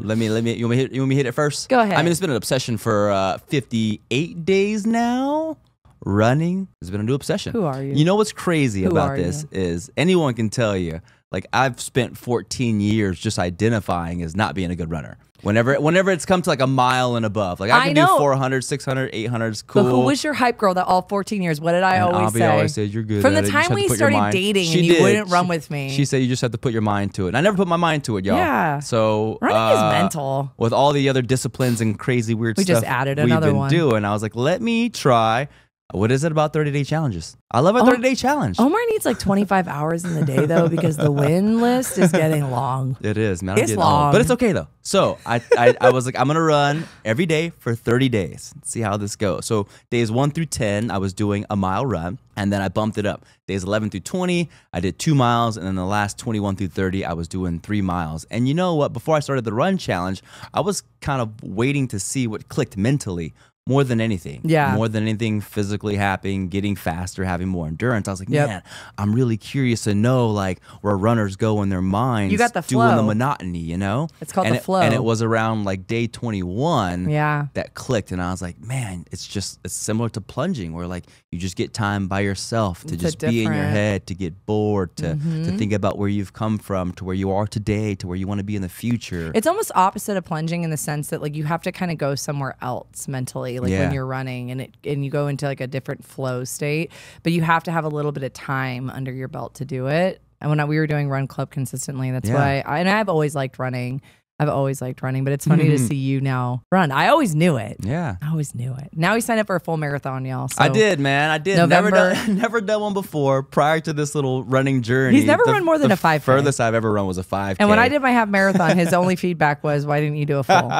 Let me you want me to hit it first? Go ahead. I mean, it's been an obsession for 58 days now. Running has been a new obsession. Who are you? You know what's crazy about this is anyone can tell you, like, I've spent 14 years just identifying as not being a good runner. Whenever it's come to like a mile and above, like I can do 400, 600, 800 is cool. But who was your hype girl that all 14 years? What did I always say? always said you're good. From the time we started dating and you wouldn't run with me. She said you just have to put your mind to it. And I never put my mind to it, y'all. Yeah. So running is mental. With all the other disciplines and crazy weird stuff we just added another one. Doing, I was like, let me try. What is it about 30-day challenges? I love a 30-day challenge. Omar needs like 25 hours in the day, though, because the win list is getting long. It is, man. It's long. Old. But it's okay, though. So I was like, I'm going to run every day for 30 days. See how this goes. So days 1 through 10, I was doing a mile run, and then I bumped it up. Days 11 through 20, I did 2 miles, and then the last 21 through 30, I was doing 3 miles. And you know what? Before I started the run challenge, I was kind of waiting to see what clicked mentally more than anything. Yeah. More than anything physically happening, getting faster, having more endurance. I was like, Yep. man, I'm really curious to know like where runners go in their minds. You got the doing the flow. monotony, you know? It's called and the flow. And it was around like day 21 Yeah. that clicked. And I was like, man, it's similar to plunging where like you just get time by yourself to It's just be in your different. head, to get bored, to think about where you've come from, to where you are today, to where you want to be in the future. It's almost opposite of plunging in the sense that like you have to kind of go somewhere else mentally, like Yeah. when you're running, and you go into like a different flow state, but you have to have a little bit of time under your belt to do it. And when we were doing Run Club consistently, that's why I've always liked running. But it's funny to see you now run. I always knew it. Yeah. I always knew it. Now we signed up for a full marathon, y'all. So I did, man. I did. November. Never done one before prior to this little running journey. He's never run more than a 5K. Furthest I've ever run was a 5K. And when I did my half marathon, his only feedback was, "Why didn't you do a full?"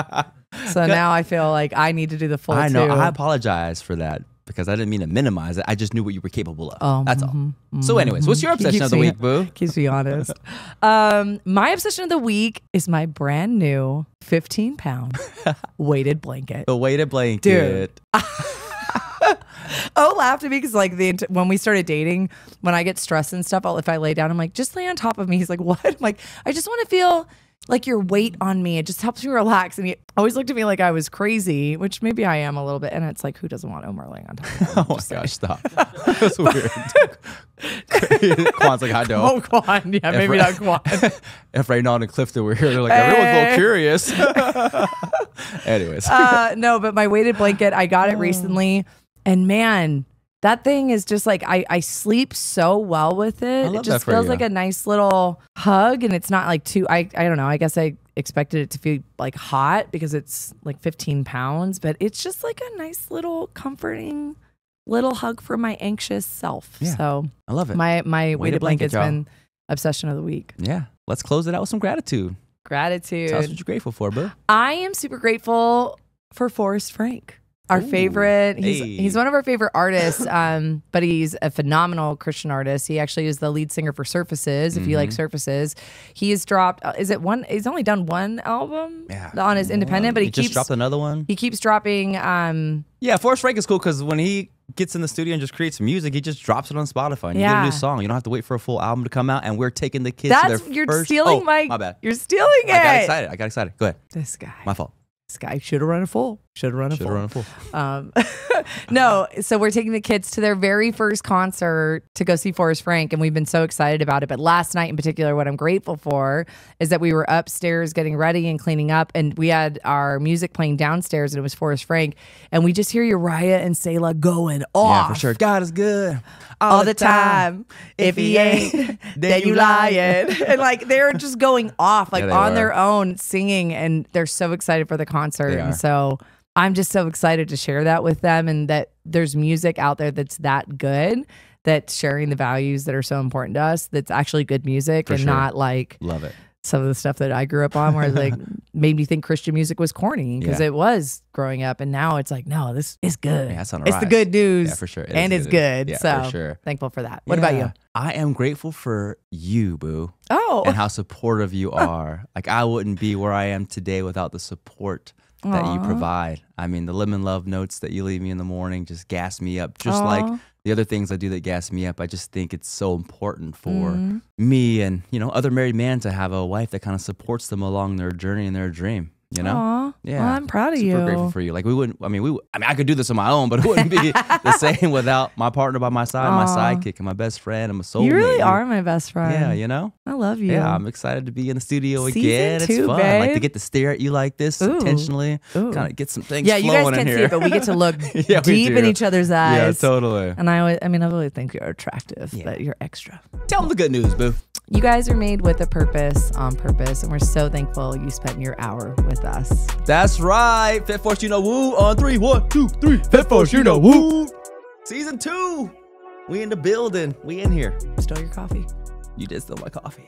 So now I feel like I need to do the full I know. too. I apologize for that because I didn't mean to minimize it. I just knew what you were capable of. That's all. So anyways, what's your obsession of the week, boo? Keeps me honest. My obsession of the week is my brand new 15-pound weighted blanket. The weighted blanket. Dude. Oh, laughed at me because like when we started dating, when I get stressed and stuff, if I lay down, I'm like, just lay on top of me. He's like, what? I'm like, I just want to feel like your weight on me. It just helps me relax. And he always looked at me like I was crazy, which maybe I am a little bit. And it's like, who doesn't want Omar laying on top of him? Oh my gosh, stop. That's weird. Quan's like, I don't. Oh, Quan. Yeah, maybe not Quan. If Raynon and Clifton were here, they're like, everyone's a little curious. Anyways. No, but my weighted blanket, I got it recently. And man, that thing is just like, I sleep so well with it. love It that just for feels you. like a nice little hug. And it's not like too, I don't know. I guess I expected it to feel like hot because it's like 15 pounds, but it's just like a nice little comforting little hug for my anxious self. Yeah. So I love it. my weighted blanket's y'all. been obsession of the week. Yeah. Let's close it out with some gratitude. Gratitude. Tell us what you're grateful for, boo. I am super grateful for Forrest Frank. Our favorite, he's one of our favorite artists, but he's a phenomenal Christian artist. He actually is the lead singer for Surfaces. If you like Surfaces, he has dropped. He's only done one album on his independent, but he just keeps dropped another one. He keeps dropping. Yeah, Forrest Frank is cool because when he gets in the studio and just creates music, he just drops it on Spotify. And you get a new song. You don't have to wait for a full album to come out. And we're taking the kids to their You're first. stealing my bad. You're stealing it. I got excited. Go ahead. This guy. My fault. This guy should have run a full. Should have run a full. Full. No, so we're taking the kids to their very first concert to go see Forrest Frank, and we've been so excited about it. But last night in particular, what I'm grateful for is that we were upstairs getting ready and cleaning up, and we had our music playing downstairs, and it was Forrest Frank, and we just hear Uriah and Selah going off. Yeah, for sure. God is good all the time. If he ain't, then you lying. And like they're just going off, like on their own, singing, and they're so excited for the concert. And so I'm just so excited to share that with them, and that there's music out there that's that good, that's sharing the values that are so important to us, that's actually good music and not like love it. Some of the stuff that I grew up on where it's like made me think Christian music was corny because it was growing up, and now it's like, no, this is good. Yeah, it's on the it's rise. the good news. Yeah, for sure. It's good. Yeah, so for sure. Thankful for that. What about you? I am grateful for you, boo. Oh. And how supportive you are. Like I wouldn't be where I am today without the support that you provide. I mean, the lemon love notes that you leave me in the morning just gas me up. Just like the other things I do that gas me up. I just think it's so important for me and, other married men to have a wife that kind of supports them along their journey and their dream. You know? Aww. Yeah. Well, I'm proud of you. Super grateful for you. Like I could do this on my own, but it wouldn't be the same without my partner by my side, my sidekick, and my best friend, and my soulmate. You really are my best friend. Yeah, I love you. Yeah, I'm excited to be in the studio Season again. 2, it's fun. babe. Like to get to stare at you like this intentionally. Kind of get some things you flowing guys can't in see here. it, but we get to look Yeah, we deep do. in each other's eyes. Yeah, totally. And I really think you're attractive, but you're extra. Tell them the good news, boo. You guys are made with a purpose, on purpose, and we're so thankful you spent your hour with us. That's right. Fit Force, woo. On 3, 1, 2, 3. Fit Force, woo. Season 2. We in the building. We in here. Stole your coffee. You did steal my coffee.